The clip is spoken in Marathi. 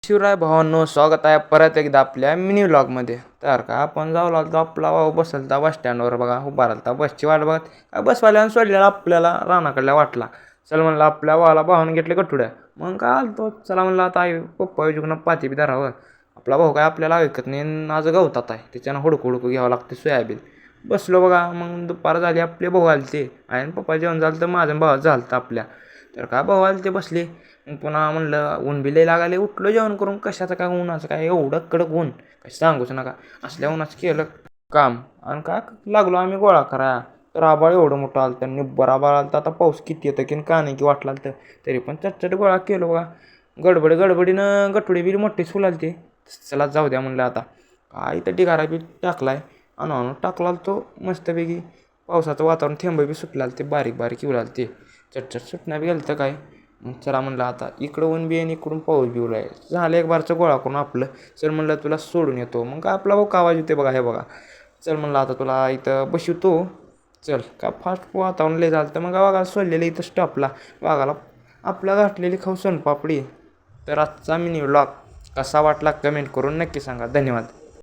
शिवराय भावांनो, स्वागत आहे परत एकदा आपल्या मिनी व्लॉगमध्ये. तर का आपण जाऊ लागलो, आपला भाऊ बसलता बस स्टँडवर बघा, उभा राहता बसची वाट बघत. बसवाल्यानं सोडलेला आपल्याला रानाकडल्या वाटला. चल म्हणलं आपल्या भावानं घेतले कटुड्या. मग काय आलतो, चला म्हणलं आता आई पप्पा जुगनं पाती बी धरावं. आपला भाऊ काय आपल्याला ऐकत नाही, आज गवतात आहे त्याच्यानं हुडकू हुडकू घ्यावं लागते सोयाबीन. बसलो बघा, मग दुपार झाली, आपले भाऊ आले ते आणि पप्पा जेवण झालं तर माझं भाव झालं तर आपल्या. तर काय भाऊ आले ते बसले. मग पुन्हा म्हणलं ऊन बी लय लागायला, उठलो जेवण करून. कशाचं काय उन्हाचं काय एवढं कडक ऊन, कसं सांगूच नका. असल्या उन्हाचं केलं काम आणि काय लागलो आम्ही गोळा करा. तर आबाळ एवढं मोठं आलं तर निब्बर आबाळ आलं तर आता पाऊस किती येतं की का नाही की वाटला तर तरी पण चटचट गोळा केलो बघा. गडबडीनं गटुडी बी मोठीच फुलाल ते. चला जाऊ द्या म्हणलं आता काय तर ढिगारा बी टाकलाय आणून टाकला तो मस्तपैकी. पावसाचं वातावरण थेंब बी सुटला ते बारीक बारीक येऊ लागले ते चटचट सुटण्या बी गेलं तर काय. मग चला म्हणलं आता इकडं ऊन बी आणि इकडून पाऊस बी उलाय झालं एक बारचं गोळा करून आपलं. चल म्हणलं तुला सोडून येतो. मग काय आपला भाऊ आवाज येते बघा, हे बघा. चल म्हणलं आता तुला इथं बसवतो. चल का फास्ट वातावरण लय झालं तर मग वाघाला सोडलेलं इथं स्टॉपला. वाघाला आपल्या घातलेली खाऊ सोनपापडी. तर आजचा मिनी व्लॉग कसा वाटला कमेंट करून नक्की सांगा. धन्यवाद.